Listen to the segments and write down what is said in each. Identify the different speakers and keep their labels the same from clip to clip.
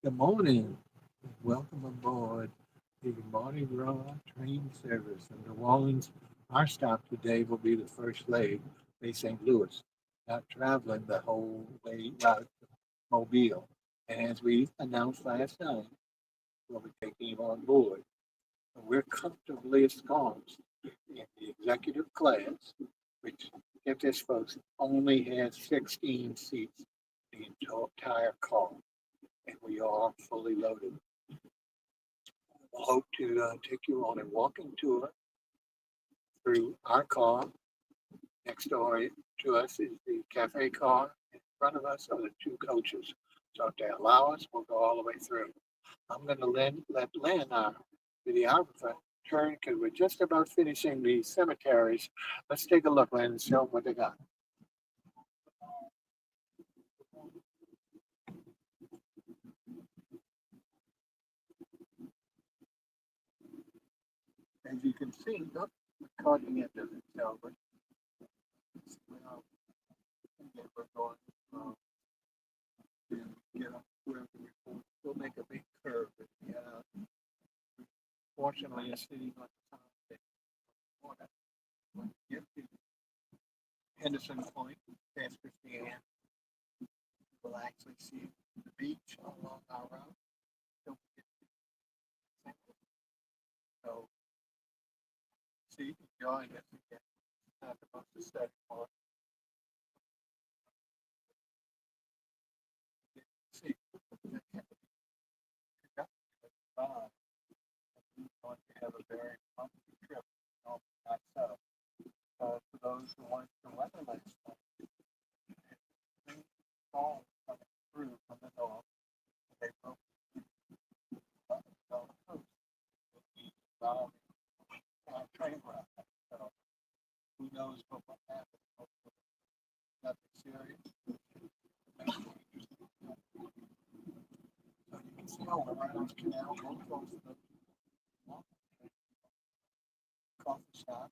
Speaker 1: Good morning. Welcome aboard the Mardi Gras train service in New Orleans. Our stop today will be the first leg, Bay St. Louis, not traveling the whole way out to Mobile. And as we announced last night, we'll be taking you on board. We're comfortably ensconced in the executive class, which, get this, folks, only has 16 seats in the entire car, and we are fully loaded. We'll hope to take you on a walking tour through our car. Next door to us is the cafe car. In front of us are the two coaches. So if they allow us, we'll go all the way through. I'm going to let Lynn, our videographer, turn because we're just about finishing the cemeteries. Let's take a look, Lynn, and show them what they got. As you can see, look, we're cutting into it. So we're going to get up where we'll make a big curve. Fortunately, a city like Florida, when you get to Henderson Point, past Christiane, you will actually see the beach along our route. Don't forget to so see, enjoy this again. Not the most aesthetic part. See, the bond. We're going to have a very funky trip. No, not so. For those who want the weather last night, fall coming through from the north, they broke the Gulf Coast. Will be involved in our train route. So who knows what will happen? Hopefully nothing serious. So you can see over right on the canal, real close to the coffee shop.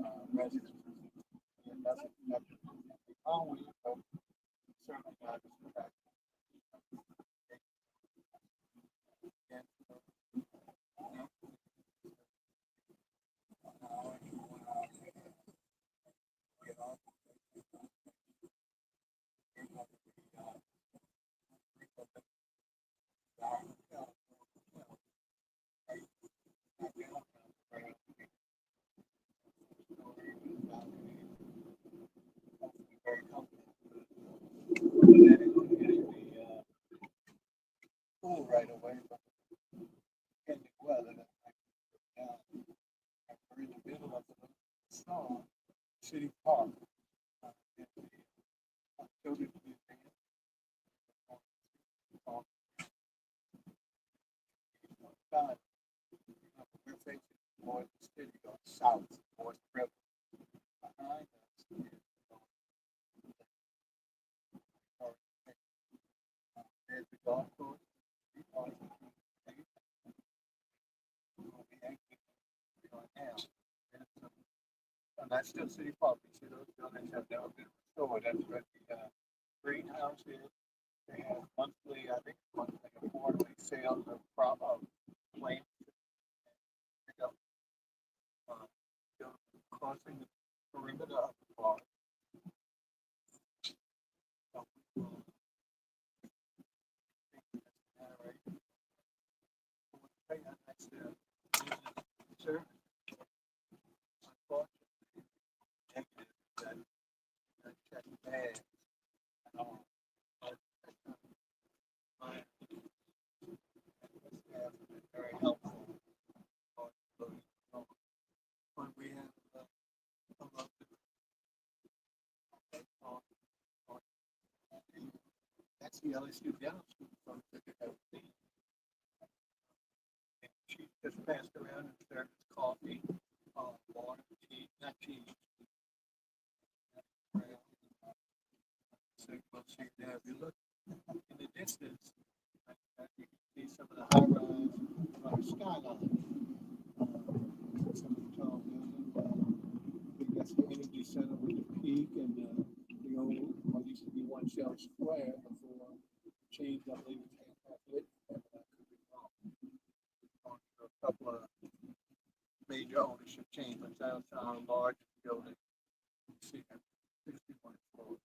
Speaker 1: Uh, residents. And that's always certainly not as attractive. And now, if you want to get off, you're going to be very comfortable. Getting the pool right away, but pending weather, that might be down. We're in the middle of the storm, City Park, in the Children's Museum. On one side, we're facing towards the city, going south towards the river. Behind us is there's the golf course. We'll be exiting right now. And that's still City Park. You see those buildings have never been restored. That's where the greenhouse is. They have monthly, I think, monthly or quarterly sales of plants. Pick up, uh, crossing the perimeter of the park. So we will generate that's the service. Unfortunately, negative that check bad and all. But my staff have been very helpful on those. When we have a lot of that's the LSU Piano School folks that you have seen. And she just passed around and served us coffee, water, tea, not tea, think we'll see there. If you look in the distance, you can see some of the high rise skyline. Some of the tall buildings. I think that's the energy center with the peak and the old, what used to be one shell square before changed, I believe, to half lit. I could be wrong. On a couple of major ownership changes. That's our largest building. You see that 61 floors.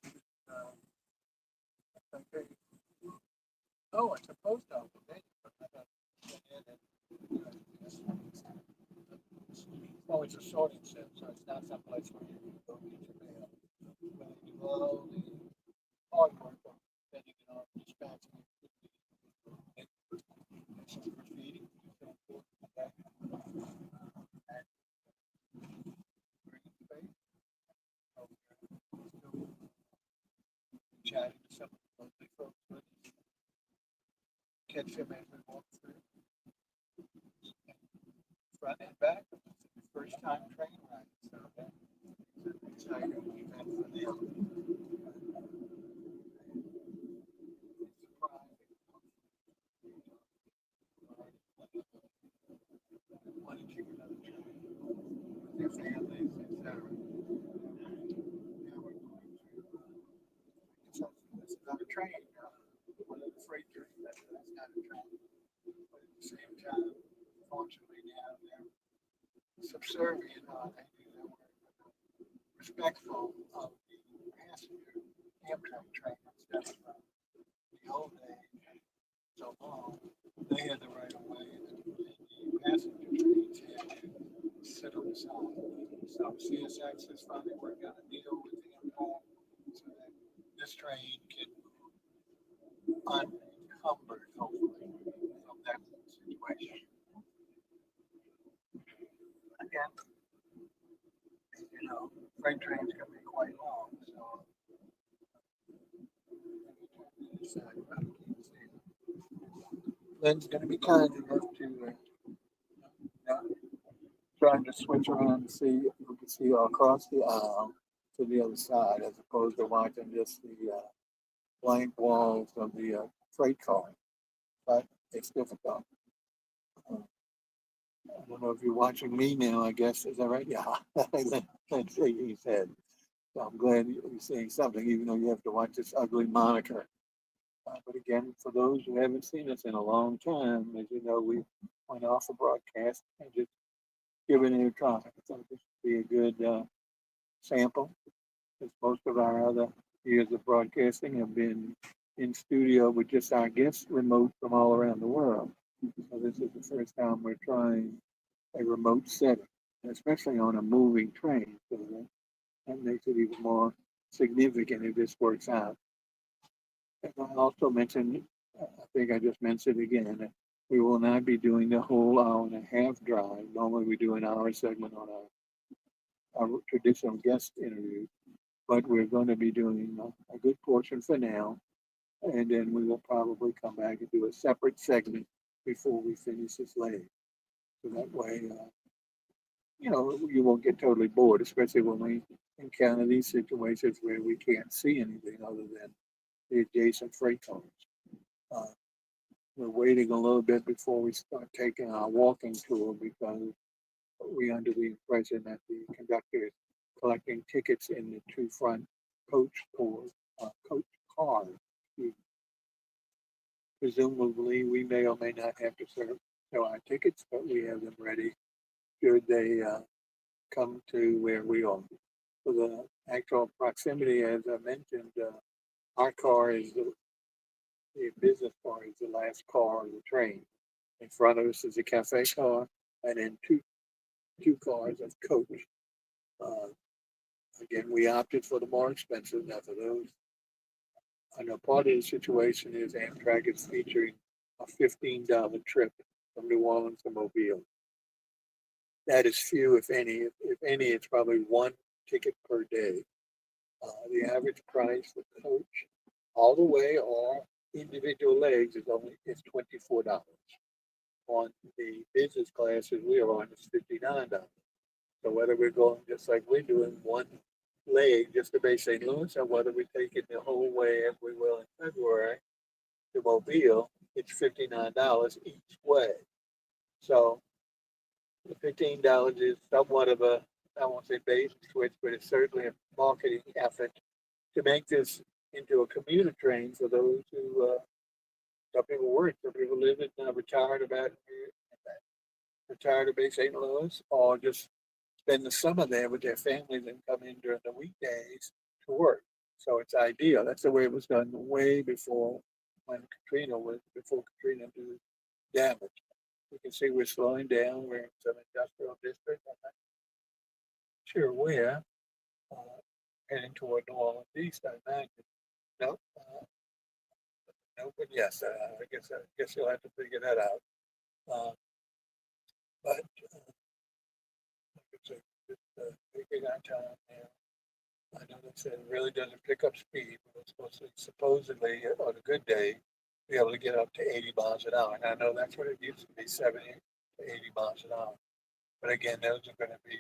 Speaker 1: This is, okay. Oh, it's a post office. Thank you. I thought it had oh, it's a sorting center, so it's not someplace where you can go get your mail. But you do all the hard work of sending it off, dispatching it. Some graffiti, so forth, and green space. So we're still chatting to some of the lovely folks, but catch them as we walk through. Front and back, first time train ride, so that's an exciting event for them. Wanting to get another train with their families, etc. Now we're going to, this is not a train, one of the freight trains, that's not a train. But at the same time, fortunately now they're subservient how they do their work, respectful of the passenger Amtrak train instead of the old days, so long, they had the right of way, and the passenger trains had to sit on the side. So CSX is finally working out a deal with the Amtrak so that this train can move unencumbered, hopefully, from that situation. Again, freight trains can be quite long, so Lynn's going to be kind enough to trying to switch around to see if we can see across the aisle to the other side, as opposed to watching just the blank walls of the freight car. But it's difficult. I don't know if you're watching me now. I guess is that right? Yeah, that's what he said. So I'm glad you're saying something, even though you have to watch this ugly moniker. But again, for those who haven't seen us in a long time, as you know, we went off the broadcast and just given it a try. I thought this would be a good sample, because most of our other years of broadcasting have been in studio with just our guests remote from all around the world. So this is the first time we're trying a remote setting, especially on a moving train. So that makes it even more significant if this works out. And I also mentioned, I think I just mentioned again, that we will not be doing the whole hour and a half drive. Normally we do an hour segment on our traditional guest interview, but we're going to be doing a good portion for now. And then we will probably come back and do a separate segment before we finish this leg. So that way, you won't get totally bored, especially when we encounter these situations where we can't see anything other than the adjacent freight cars. Uh, we're waiting a little bit before we start taking our walking tour because we're under the impression that the conductor is collecting tickets in the two front coach cars. Presumably, we may or may not have to show our tickets, but we have them ready should they come to where we are. For the actual proximity, as I mentioned, our car is the business car is the last car on the train. In front of us is a cafe car, and then two cars of coach. Uh, Again, we opted for the more expensive. Now, for those, I know part of the situation is Amtrak is featuring a $15 trip from New Orleans to Mobile. That is few, if any. If any, it's probably one ticket per day. The average price for coach, all the way or individual legs, is $24. on the business classes we are on is $59. So whether we're going just like we're doing one leg just to Bay St. Louis, or whether we take it the whole way as we will in February to Mobile, it's $59 each way. So the $15 is somewhat of a, I won't say bait and switch, but it's certainly a marketing effort to make this into a commuter train for those who, some people work, some people live in, retired of Bay St. Louis, or just spend the summer there with their families and come in during the weekdays to work. So it's ideal. That's the way it was done way before before Katrina did damage. You can see we're slowing down. We're in some industrial district. I'm not sure where. Uh, Heading toward New Orleans East, I imagine. No, no, but yes, I guess you'll have to figure that out. Uh, but it's, taking our time now. I know they said it really doesn't pick up speed, but it's supposed to supposedly on a good day be able to get up to 80 miles an hour. And I know that's what it used to be, 70 to 80 miles an hour. But again, those are going to be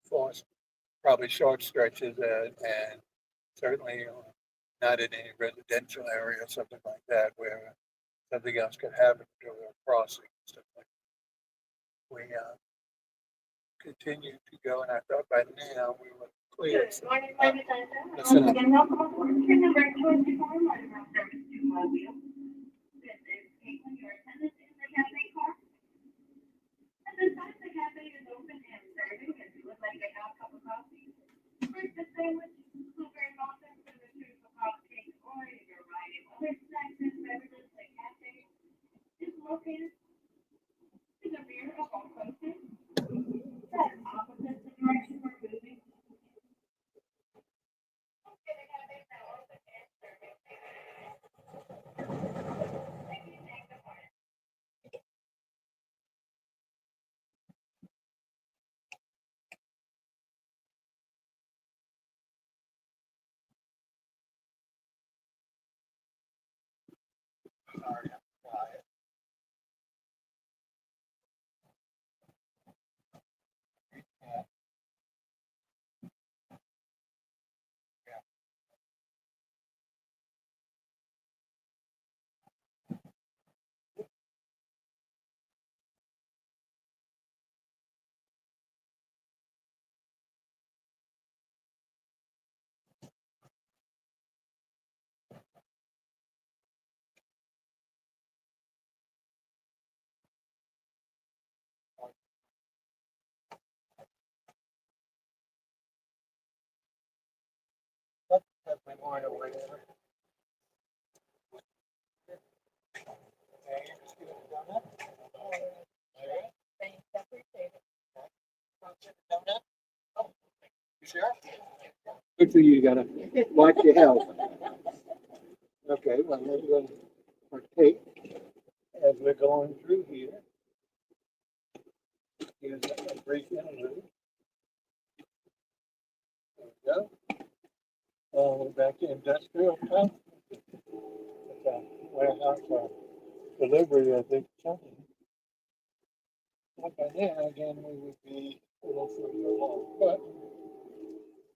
Speaker 1: forced, probably short stretches, and certainly not in any residential area or something like that where something else could happen to a crossing and stuff like that. We continue to go, and I thought by now we were clear. So, listen up. Sorry, I'm quiet. Yeah, yeah. That's my point or whatever. Okay, just give it a donut. All right. Donut. Oh, you sure? Good for you. You gotta watch your health. Okay, well, we're going to partake as we're going through here. Here's a brief interlude. There we go. Back to industrial pump. It's a warehouse delivery, I think, something. But by now, again, we would be a little further along. But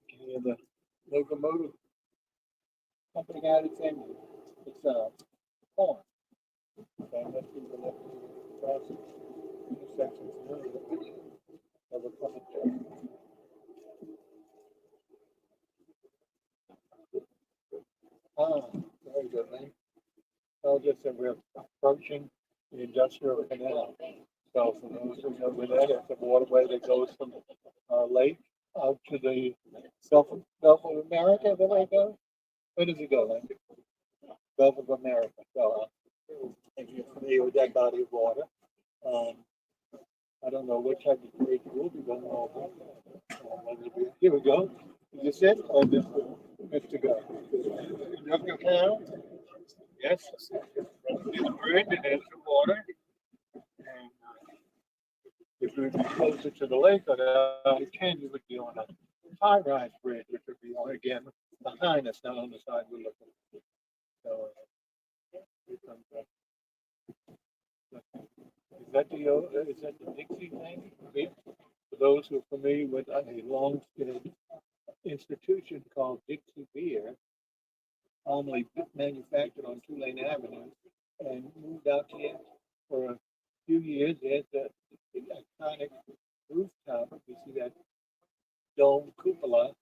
Speaker 1: you hear the locomotive pumping out its engine. It's corn. So unless people look across the intersection familiar with the video of a coming train. Ah, very good, man. So just that we're approaching the industrial canal. So for those who know where that is, the waterway that goes from Lake out to the Gulf of America, the way it goes. Where does it go, Lincoln? Gulf of America. So if you're familiar with that body of water, um, I don't know what type of bridge we'll be going over. Here we go. Is this it or this to go? Industrial canal? Yes. There's a bridge and there's the water. And if we would be closer to the lake or the 10, you would be on a high-rise bridge, which would be on again behind us, not on the side we're looking at. So here comes Is that the Dixie thing? For those who are familiar with a long-standing institution called Dixie Beer, formerly manufactured on Tulane Avenue, and moved out here for a few years. There's the iconic rooftop. You see that dome cupola,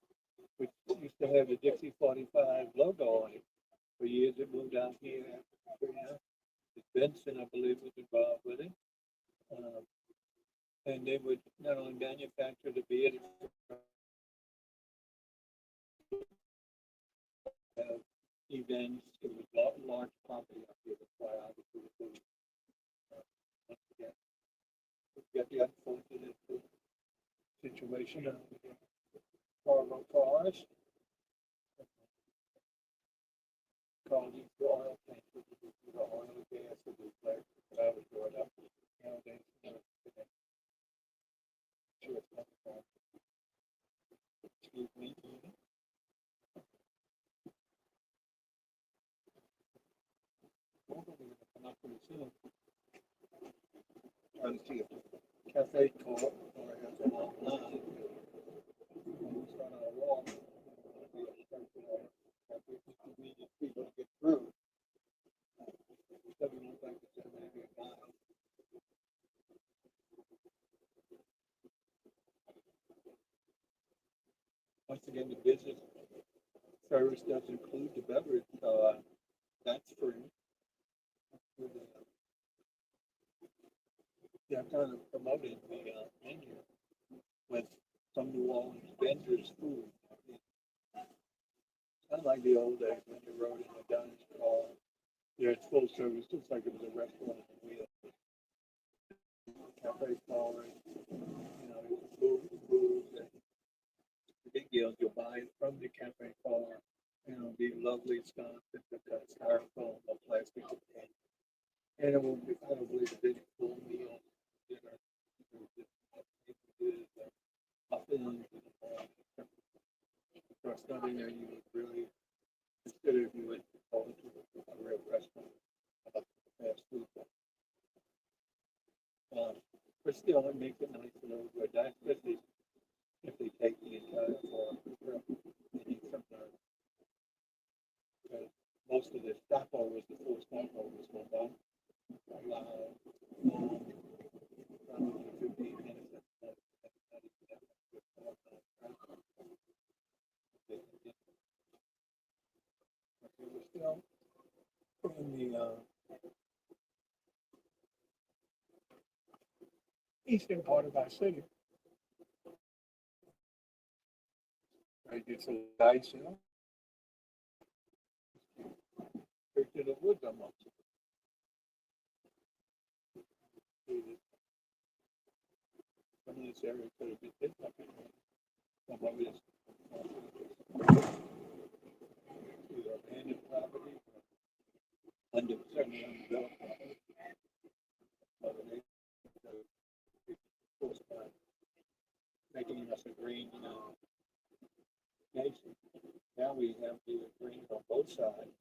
Speaker 1: which used to have the Dixie 45 logo on it. For years, it moved out here. Benson, I believe, was involved with it. Um, and they would not only manufacture the beer, have events. It was a large property up here. That's why obviously the food. Once again, we've got the unfortunate situation of cargo cars causing the oil tank, which is the oil and gas that we like that I was growing up. Nowadays, sure it's not excuse me. We're going to come up pretty soon. Trying to see a cafe call or has a long line. We start on a walk. Be a structure that we think convenient people to get through. It doesn't look like it's going to be a mile. Once again, the business service does include the beverage, so that's free. They're kind of promoting the menu with some New Orleans vendors' food. Not like the old days when you rode in a dinosaur car. Yeah, it's full service, just like it was a restaurant on wheels. Cafe car, booze, and the big deal is you'll buy it from the cafe car. Be lovely stuff, the styrofoam or plastic container. And it will be probably the big full meal dinner. Muffins and for studying there, you would really consider if you went to college to a real restaurant about fast food. But still, it makes it nice and over good, especially if they take the entire bar. They need sometimes because most of the stopovers, the full stopovers, will not allow long, probably 15 minutes. We're still in the eastern part of our city. Right, it's a nice, to the woods almost. Some of this area could have been hit up in some of this either abandoned property or certainly undeveloped property. Making us a green nation. Now we have the green on both sides.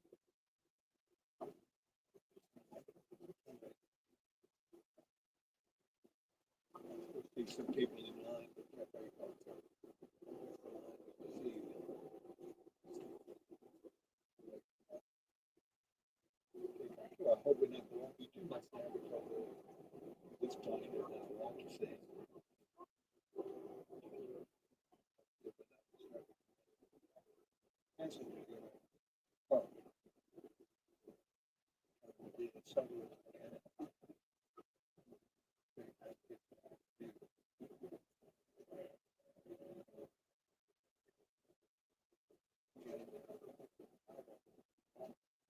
Speaker 1: See some people in line for cafe culture. I hope we're not going to be too much now because this point is not a lot to say.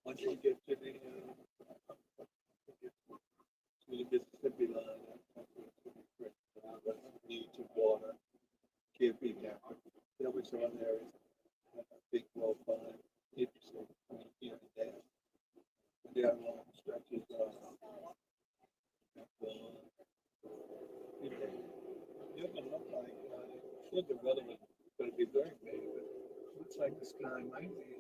Speaker 1: Once you get to the Mississippi line, needs of water can't be there. There was one there, a big well fine, interesting between here and there. And there are long stretches of it doesn't look like the weather is going to be very big, but it looks like the sky might be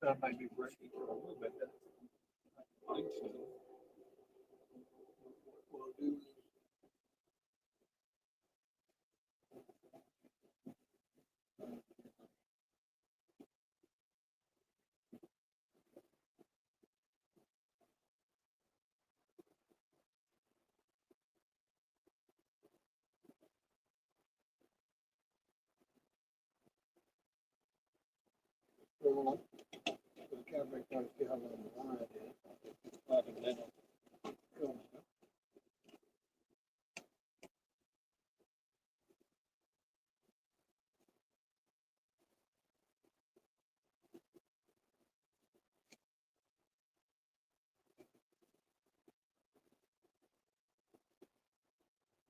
Speaker 1: sun might be breaking through a little bit. I think so. We'll do Well, the camera can't see how long the line is. It's about a minute. Go.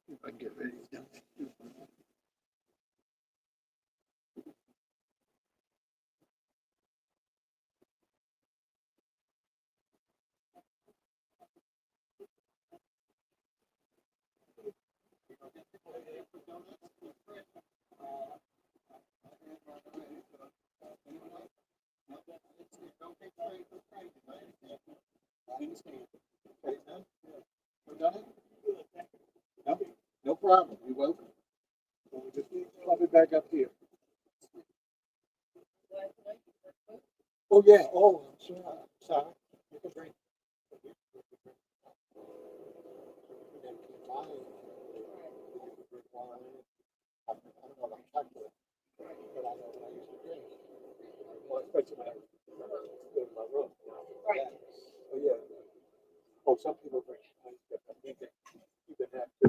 Speaker 1: If I get ready to done. We're done? No, no problem. You're welcome. We'll just pop it back up here. Oh, yeah. Oh, I'm sorry. Sorry. You can bring. I don't know if I'm talking, but I know what I used to drink. Well, especially when I was in my room. Right. Oh, yeah. Oh, some people drink. I think that you can have to.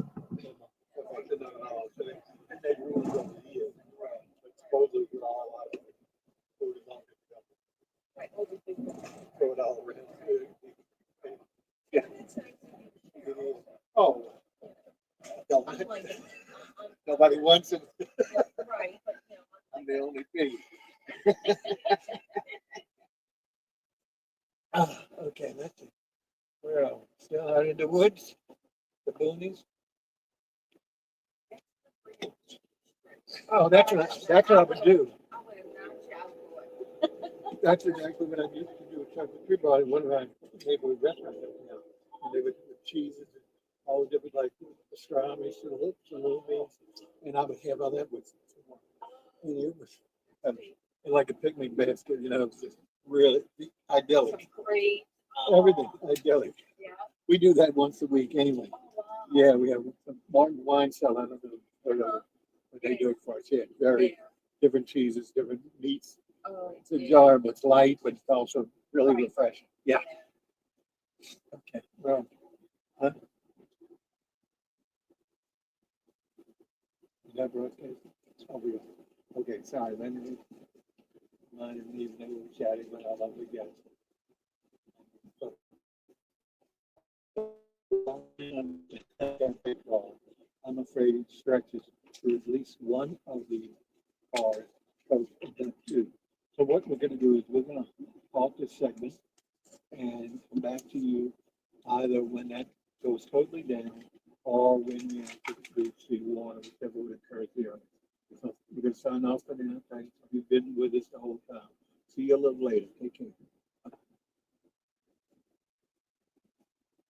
Speaker 1: And they rules over the years. But supposedly we're all out of it. Food is long enough. Right. Throw it all around. Yeah. It is. Oh. Nobody wants it. Right. I'm the only thing. Okay, that's it. We're still out in the woods, the boonies. Oh, that's what I would do. That's exactly what I used to do at Chocolate Tree Bar, one of our neighborhood restaurants. And they would with cheeses and all the different like pastrami, salumi, and I would have all that with and it was um, like a picnic basket, it was just really idyllic. Great. Everything idyllic. Yeah. We do that once a week anyway. Yeah, we have some Martin wine cellar. I don't know what they do it for us. Yeah, very different cheeses, different meats. It's a jar, but it's light, but it's also really refreshing. Yeah. Okay. Well, huh? Is that broadcast? Oh, we are. Okay, sorry. Let me mind and even though we were chatting, but I love the guest. I'm afraid it stretches to at least one of the cars, coast of two. So what we're gonna do is we're gonna halt this segment and come back to you either when that goes totally down or when we have to see water, whichever would occur here. So we're gonna sign off for now. Thanks. You've been with us the whole time. See you a little later. Take care.